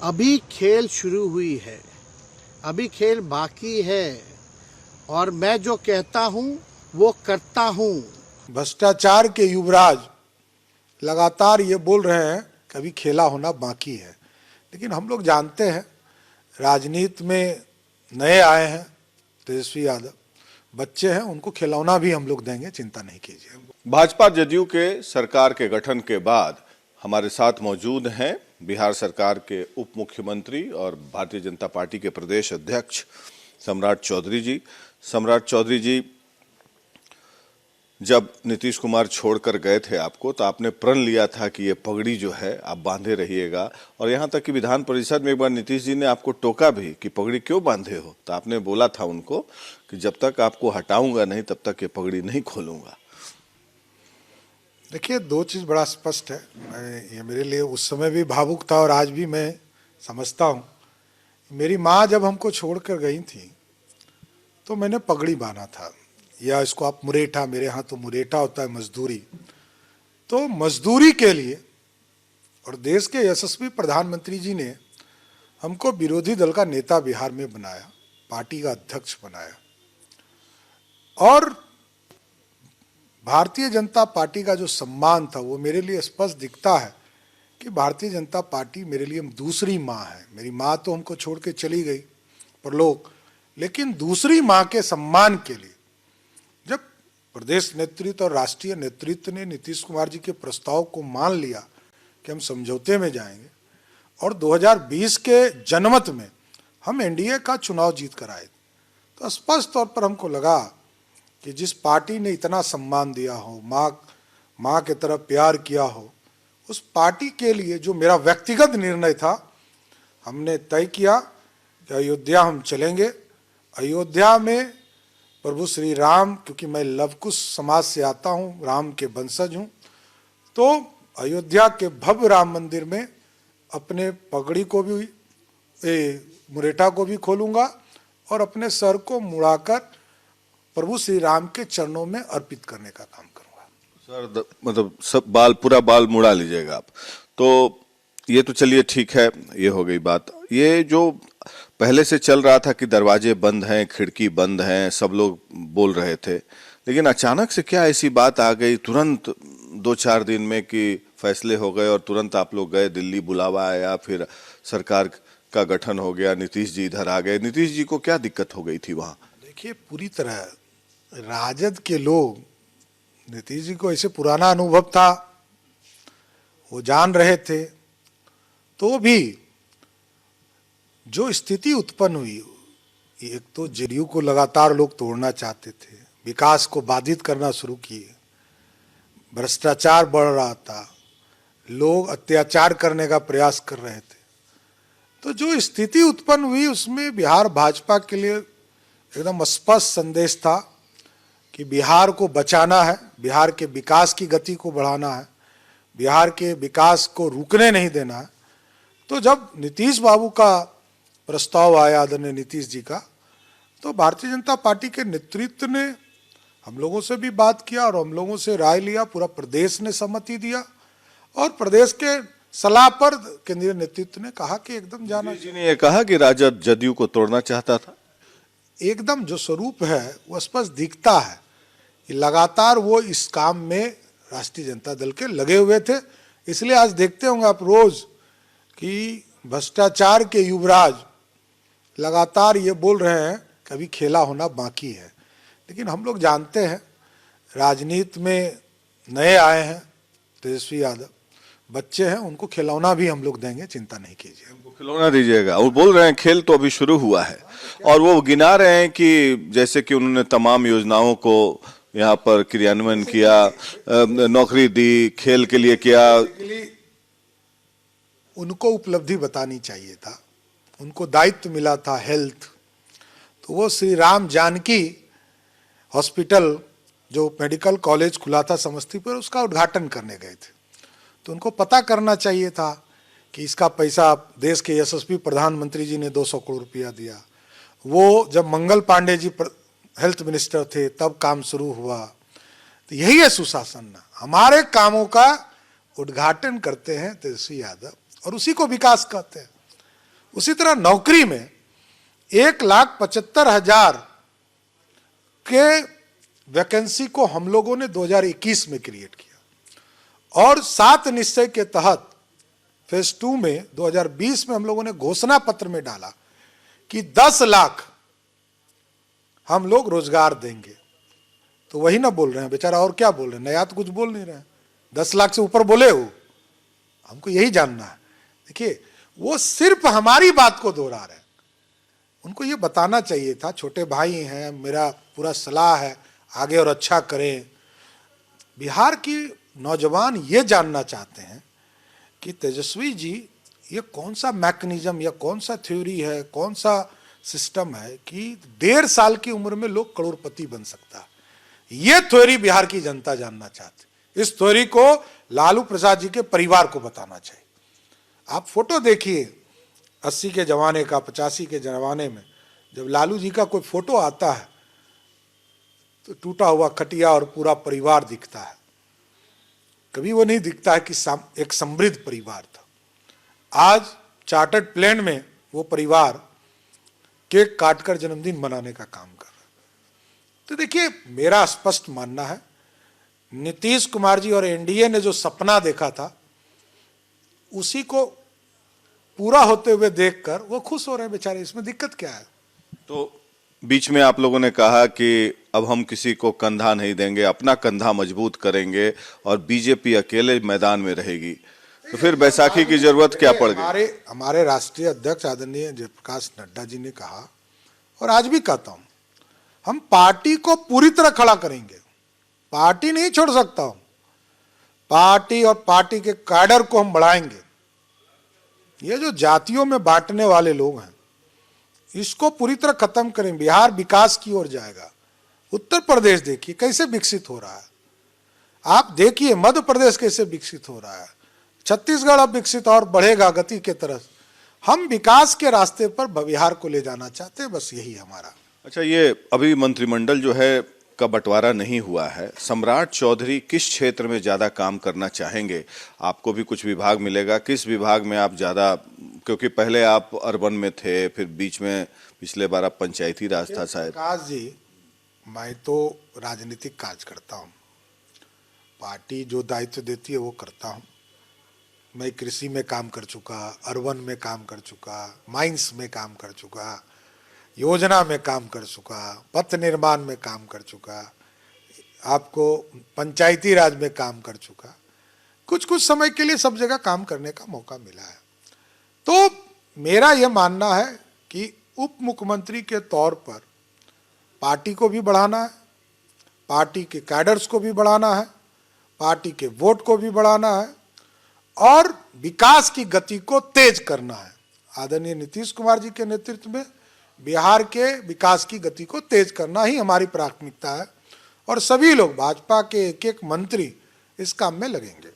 अभी खेल शुरू हुई है, अभी खेल बाकी है और मैं जो कहता हूं वो करता हूं। भ्रष्टाचार के युवराज लगातार ये बोल रहे हैं कि अभी खेला होना बाकी है, लेकिन हम लोग जानते हैं राजनीति में नए आए हैं तेजस्वी यादव, बच्चे हैं, उनको खिलौना भी हम लोग देंगे, चिंता नहीं कीजिए। भाजपा जदयू के सरकार के गठन के बाद हमारे साथ मौजूद हैं बिहार सरकार के उप मुख्यमंत्री और भारतीय जनता पार्टी के प्रदेश अध्यक्ष सम्राट चौधरी जी। सम्राट चौधरी जी, जब नीतीश कुमार छोड़कर गए थे आपको तो आपने प्रण लिया था कि ये पगड़ी जो है आप बांधे रहिएगा, और यहाँ तक कि विधान परिषद में एक बार नीतीश जी ने आपको टोका भी कि पगड़ी क्यों बांधे हो, तो आपने बोला था उनको कि जब तक आपको हटाऊंगा नहीं तब तक ये पगड़ी नहीं खोलूंगा। देखिए, दो चीज़ बड़ा स्पष्ट है। ये मेरे लिए उस समय भी भावुक था और आज भी मैं समझता हूँ। मेरी माँ जब हमको छोड़ कर गई थी तो मैंने पगड़ी बांधा था, या इसको आप मुरेठा, मेरे यहाँ तो मुरेठा होता है मजदूरी। तो मजदूरी के लिए और देश के यशस्वी प्रधानमंत्री जी ने हमको विरोधी दल का नेता बिहार में बनाया, पार्टी का अध्यक्ष बनाया, और भारतीय जनता पार्टी का जो सम्मान था वो मेरे लिए स्पष्ट दिखता है कि भारतीय जनता पार्टी मेरे लिए दूसरी माँ है। मेरी माँ तो हमको छोड़ के चली गई परलोक, लेकिन दूसरी माँ के सम्मान के लिए जब प्रदेश नेतृत्व और राष्ट्रीय नेतृत्व ने नीतीश कुमार जी के प्रस्ताव को मान लिया कि हम समझौते में जाएंगे, और 2020 के जनमत में हम एनडीए का चुनाव जीत कर आए, तो स्पष्ट तौर पर हमको लगा कि जिस पार्टी ने इतना सम्मान दिया हो, माँ के तरफ प्यार किया हो, उस पार्टी के लिए जो मेरा व्यक्तिगत निर्णय था, हमने तय किया कि अयोध्या हम चलेंगे। अयोध्या में प्रभु श्री राम, क्योंकि मैं लवकुश समाज से आता हूँ, राम के वंशज हूँ, तो अयोध्या के भव्य राम मंदिर में अपने पगड़ी को भी, मुरेठा को भी खोलूँगा और अपने सर को मुड़ाकर प्रभु श्री राम के चरणों में अर्पित करने का काम करूंगा। सर, मतलब सब पूरा बाल मुड़ा लीजिएगा आप। तो ये तो चलिए ठीक है, ये हो गई बात। ये जो पहले से चल रहा था कि दरवाजे बंद हैं, खिड़की बंद हैं, सब लोग बोल रहे थे, लेकिन अचानक से क्या ऐसी बात आ गई तुरंत 2-4 दिन में कि फैसले हो गए और तुरंत आप लोग गए, दिल्ली बुलावा आया, फिर सरकार का गठन हो गया, नीतीश जी इधर आ गए। नीतीश जी को क्या दिक्कत हो गई थी वहाँ? देखिए, पूरी तरह राजद के लोग, नीतीश जी को ऐसे पुराना अनुभव था, वो जान रहे थे, तो भी जो स्थिति उत्पन्न हुई, एक तो जेडीयू को लगातार लोग तोड़ना चाहते थे, विकास को बाधित करना शुरू किए, भ्रष्टाचार बढ़ रहा था, लोग अत्याचार करने का प्रयास कर रहे थे, तो जो स्थिति उत्पन्न हुई उसमें बिहार भाजपा के लिए एकदम स्पष्ट संदेश था कि बिहार को बचाना है, बिहार के विकास की गति को बढ़ाना है, बिहार के विकास को रुकने नहीं देना है। तो जब नीतीश बाबू का प्रस्ताव आया, आदरणीय नीतीश जी का, तो भारतीय जनता पार्टी के नेतृत्व ने हम लोगों से भी बात किया और हम लोगों से राय लिया, पूरा प्रदेश ने सहमति दिया, और प्रदेश के सलाह पर केंद्रीय नेतृत्व ने कहा कि एकदम जाना। जी ने ये कहा कि राजद जदयू को तोड़ना चाहता था। एकदम जो स्वरूप है वो स्पष्ट दिखता है कि लगातार वो इस काम में राष्ट्रीय जनता दल के लगे हुए थे। इसलिए आज देखते होंगे आप रोज कि भ्रष्टाचार के युवराज लगातार ये बोल रहे हैं कि अभी खेला होना बाकी है, लेकिन हम लोग जानते हैं राजनीति में नए आए हैं तेजस्वी यादव, बच्चे हैं, उनको खिलौना भी हम लोग देंगे, चिंता नहीं कीजिए। उनको खिलौना दीजिएगा। वो बोल रहे हैं खेल तो अभी शुरू हुआ है, और वो गिना रहे हैं कि जैसे कि उन्होंने तमाम योजनाओं को यहाँ पर क्रियान्वयन किया, नौकरी दी, खेल के लिए किया। उनको उपलब्धि बतानी चाहिए था, उनको दायित्व मिला था हेल्थ, तो वो श्री राम जानकी हॉस्पिटल जो मेडिकल कॉलेज खुला था समस्तीपुर, उसका उद्घाटन करने गए थे। तो उनको पता करना चाहिए था कि इसका पैसा देश के यशस्वी प्रधानमंत्री जी ने 200 करोड़ रुपया दिया। वो जब मंगल पांडे जी हेल्थ मिनिस्टर थे तब काम शुरू हुआ। तो यही है सुशासन। हमारे कामों का उद्घाटन करते हैं तेजस्वी यादव और उसी को विकास कहते हैं। उसी तरह नौकरी में 1,75,000 के वैकेंसी को हम लोगों ने 2021 में क्रिएट किया और 7 निश्चय के तहत फेज 2 में 2020 में हम लोगों ने घोषणा पत्र में डाला कि 10 लाख हम लोग रोजगार देंगे। तो वही ना बोल रहे हैं बेचारा, और क्या बोल रहे हैं, नया तो कुछ बोल नहीं रहे हैं। 10 लाख से ऊपर बोले हो, हमको यही जानना है। देखिए, वो सिर्फ हमारी बात को दोहरा रहे हैं। उनको ये बताना चाहिए था, छोटे भाई हैं, मेरा पूरा सलाह है आगे और अच्छा करें। बिहार की नौजवान ये जानना चाहते हैं कि तेजस्वी जी ये कौन सा मैकेनिज्म या कौन सा थ्योरी है, कौन सा सिस्टम है कि 1.5 साल की उम्र में लोग करोड़पति बन सकता है। ये थ्योरी बिहार की जनता जानना चाहती। इस थ्योरी को लालू प्रसाद जी के परिवार को बताना चाहिए। आप फोटो देखिए 80 के जमाने का, 85 के जमाने में जब लालू जी का कोई फोटो आता है तो टूटा हुआ खटिया और पूरा परिवार दिखता है। कभी वो नहीं दिखता है कि एक समृद्ध परिवार था। आज चार्टर्ड प्लेन में वो परिवार केक काटकर जन्मदिन मनाने का काम कर रहा है। तो देखिए, मेरा स्पष्ट मानना है, नीतीश कुमार जी और एनडीए ने जो सपना देखा था उसी को पूरा होते हुए देखकर वो खुश हो रहे हैं बेचारे। इसमें दिक्कत क्या है? तो बीच में आप लोगों ने कहा कि अब हम किसी को कंधा नहीं देंगे, अपना कंधा मजबूत करेंगे और बीजेपी अकेले मैदान में रहेगी, तो फिर बैसाखी की जरूरत क्या पड़ गई? हमारे राष्ट्रीय अध्यक्ष आदरणीय जयप्रकाश नड्डा जी ने कहा, और आज भी कहता हूं, हम पार्टी को पूरी तरह खड़ा करेंगे। पार्टी नहीं छोड़ सकता हूं, पार्टी और पार्टी के कैडर को हम बढ़ाएंगे। ये जो जातियों में बांटने वाले लोग हैं इसको पूरी तरह खत्म करें। बिहार विकास की ओर जाएगा। उत्तर प्रदेश देखिए कैसे विकसित हो रहा है, आप देखिए मध्य प्रदेश कैसे विकसित हो रहा है, छत्तीसगढ़ अब विकसित और बढ़ेगा गति के तरफ। हम विकास के रास्ते पर बिहार को ले जाना चाहते हैं, बस यही हमारा। अच्छा, ये अभी मंत्रिमंडल जो है का बंटवारा नहीं हुआ है, सम्राट चौधरी किस क्षेत्र में ज्यादा काम करना चाहेंगे? आपको भी कुछ विभाग मिलेगा, किस विभाग में आप ज्यादा, क्योंकि पहले आप अर्बन में थे, फिर बीच में पिछले बार आप पंचायती राज था शायद। प्रकाश जी, मैं तो राजनीतिक कार्य करता हूँ, पार्टी जो दायित्व देती है वो करता हूँ। मैं कृषि में काम कर चुका, अर्बन में काम कर चुका, माइंस में काम कर चुका, योजना में काम कर चुका, पथ निर्माण में काम कर चुका, आपको पंचायती राज में काम कर चुका। कुछ कुछ समय के लिए सब जगह काम करने का मौका मिला है। तो मेरा यह मानना है कि उप मुख्यमंत्री के तौर पर पार्टी को भी बढ़ाना है, पार्टी के कैडर्स को भी बढ़ाना है, पार्टी के वोट को भी बढ़ाना है और विकास की गति को तेज करना है। आदरणीय नीतीश कुमार जी के नेतृत्व में बिहार के विकास की गति को तेज करना ही हमारी प्राथमिकता है और सभी लोग भाजपा के एक एक मंत्री इस काम में लगेंगे।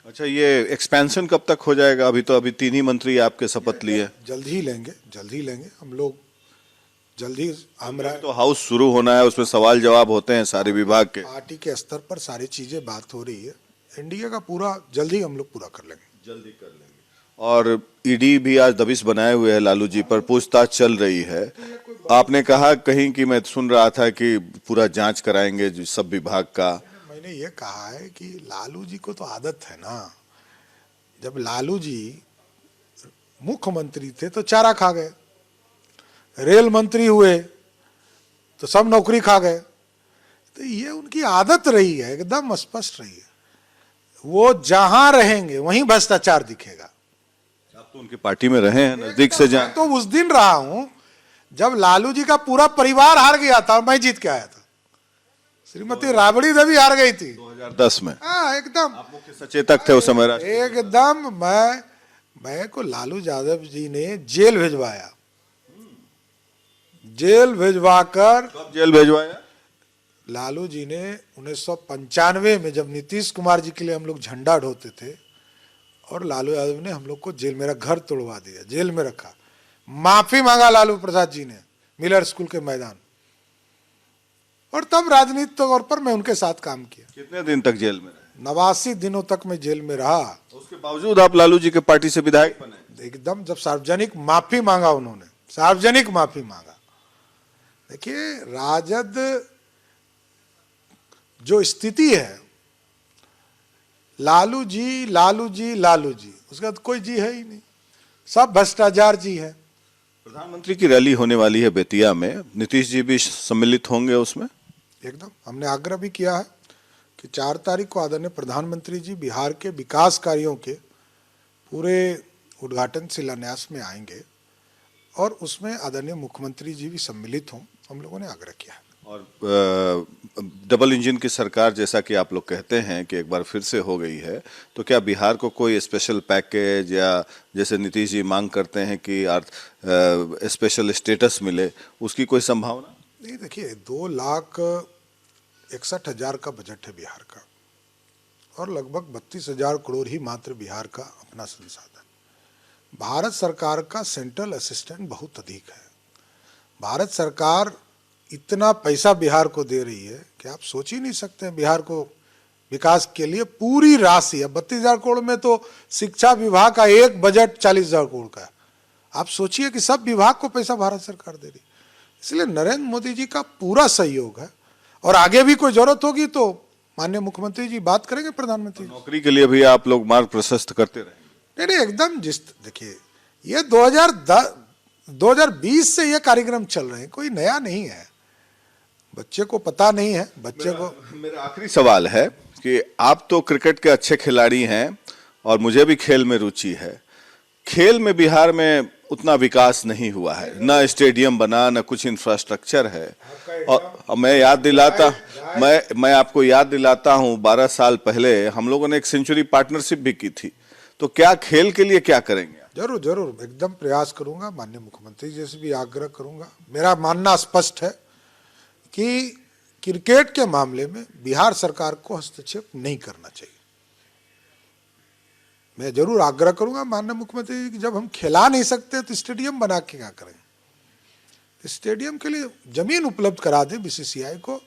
अच्छा, ये एक्सपेंशन कब तक हो जाएगा? अभी तो 3 ही मंत्री आपके शपथ लिए। जल्द ही लेंगे हम लोग, जल्द ही। हमारा तो हाउस शुरू होना है, उसमें सवाल जवाब होते हैं सारे विभाग के। पार्टी के स्तर पर सारी चीजें बात हो रही है, एनडीए का पूरा जल्द ही हम लोग पूरा कर लेंगे। जल्दी कर लेंगे। और ईडी भी आज दबिश बनाए हुए है लालू जी पर, पूछताछ चल रही है। आपने कहा कहीं कि मैं सुन रहा था कि पूरा जांच कराएंगे सब विभाग का। मैंने ये कहा है कि लालू जी को तो आदत है ना, जब लालू जी मुख्यमंत्री थे तो चारा खा गए, रेल मंत्री हुए तो सब नौकरी खा गए। तो ये उनकी आदत रही है, एकदम स्पष्ट रही है। वो जहां रहेंगे वहीं भ्रष्टाचार दिखेगा। आप तो उनकी पार्टी में रहे हैं, नजदीक से जान। तो उस दिन रहा हूं जब लालू जी का पूरा परिवार हार गया था और मैं जीत के आया था। श्रीमती राबड़ी देवी हार गई थी 2010 में। हाँ, एकदम। आप मुख्य सचेतक थे उस समय। एकदम। मैं को लालू यादव जी ने जेल भिजवाया, जेल भिजवाकर। कब जेल भिजवाया? लालू जी ने 1995 में जब नीतीश कुमार जी के लिए हम लोग झंडा ढोते थे और लालू यादव ने हम लोग को जेल, मेरा घर तोड़वा दिया, जेल में रखा। माफी मांगा लालू प्रसाद जी ने मिलर स्कूल के मैदान, और तब राजनीतिक तौर पर मैं उनके साथ काम किया। कितने दिन तक जेल में रहे? 89 दिनों तक मैं जेल में रहा। उसके बावजूद आप लालू जी के पार्टी से विधायक बने? एकदम जब सार्वजनिक माफी मांगा उन्होंने, सार्वजनिक माफी मांगा। देखिए राजद जो स्थिति है, लालू जी लालू जी लालू जी, उसके बाद कोई जी है ही नहीं, सब भ्रष्टाचार जी है। प्रधानमंत्री की रैली होने वाली है बेतिया में, नीतीश जी भी सम्मिलित होंगे उसमें? एकदम हमने आग्रह भी किया है कि 4 तारीख को आदरणीय प्रधानमंत्री जी बिहार के विकास कार्यों के पूरे उद्घाटन शिलान्यास में आएंगे और उसमें आदरणीय मुख्यमंत्री जी भी सम्मिलित हों, हम लोगों ने आग्रह किया है। और डबल इंजन की सरकार जैसा कि आप लोग कहते हैं कि एक बार फिर से हो गई है, तो क्या बिहार को कोई स्पेशल पैकेज या जैसे नीतीश जी मांग करते हैं कि स्पेशल स्टेटस मिले, उसकी कोई संभावना? नहीं, देखिए 2,61,000 का बजट है बिहार का और लगभग 32,000 करोड़ ही मात्र बिहार का अपना संसाधन। भारत सरकार का सेंट्रल असिस्टेंट बहुत अधिक है। भारत सरकार इतना पैसा बिहार को दे रही है कि आप सोच ही नहीं सकते हैं। बिहार को विकास के लिए पूरी राशि है, 32,000 करोड़ में तो शिक्षा विभाग का एक बजट 40,000 करोड़ का है। आप सोचिए कि सब विभाग को पैसा भारत सरकार दे रही। इसलिए नरेंद्र मोदी जी का पूरा सहयोग है और आगे भी कोई जरूरत होगी तो माननीय मुख्यमंत्री जी बात करेंगे प्रधानमंत्री जी। नौकरी के लिए भी आप लोग मार्ग प्रशस्त करते रहेंगे? नहीं, एकदम। देखिए ये 2020 से ये कार्यक्रम चल रहे हैं, कोई नया नहीं है। बच्चे को पता नहीं है, बच्चे को। मेरा आखिरी सवाल है कि आप तो क्रिकेट के अच्छे खिलाड़ी हैं और मुझे भी खेल में रुचि है। खेल में बिहार में उतना विकास नहीं हुआ है, ना स्टेडियम बना, ना कुछ इंफ्रास्ट्रक्चर है। और मैं आपको याद दिलाता हूं 12 साल पहले हम लोगों ने एक सेंचुरी पार्टनरशिप भी की थी। तो क्या खेल के लिए क्या करेंगे? जरूर जरूर एकदम प्रयास करूंगा, माननीय मुख्यमंत्री जी से भी आग्रह करूंगा। मेरा मानना स्पष्ट है कि क्रिकेट के मामले में बिहार सरकार को हस्तक्षेप नहीं करना चाहिए। मैं जरूर आग्रह करूंगा माननीय मुख्यमंत्री जी कि जब हम खिला नहीं सकते तो स्टेडियम बना के क्या करेंगे। स्टेडियम के लिए जमीन उपलब्ध करा दे, बीसीसीआई को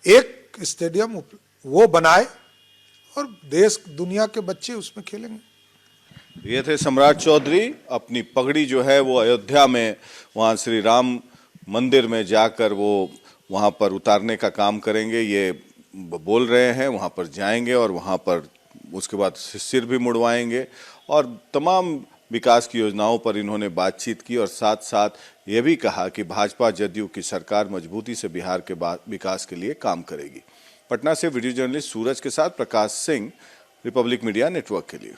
एक स्टेडियम वो बनाए और देश दुनिया के बच्चे उसमें खेलेंगे। ये थे सम्राट चौधरी, अपनी पगड़ी जो है वो अयोध्या में वहाँ श्री राम मंदिर में जाकर वो वहाँ पर उतारने का काम करेंगे, ये बोल रहे हैं। वहाँ पर जाएंगे और वहाँ पर उसके बाद सिर भी मुड़वाएंगे और तमाम विकास की योजनाओं पर इन्होंने बातचीत की और साथ साथ ये भी कहा कि भाजपा जदयू की सरकार मजबूती से बिहार के विकास के लिए काम करेगी। पटना से वीडियो जर्नलिस्ट सूरज के साथ Prakash Singh, Republic media network के लिए।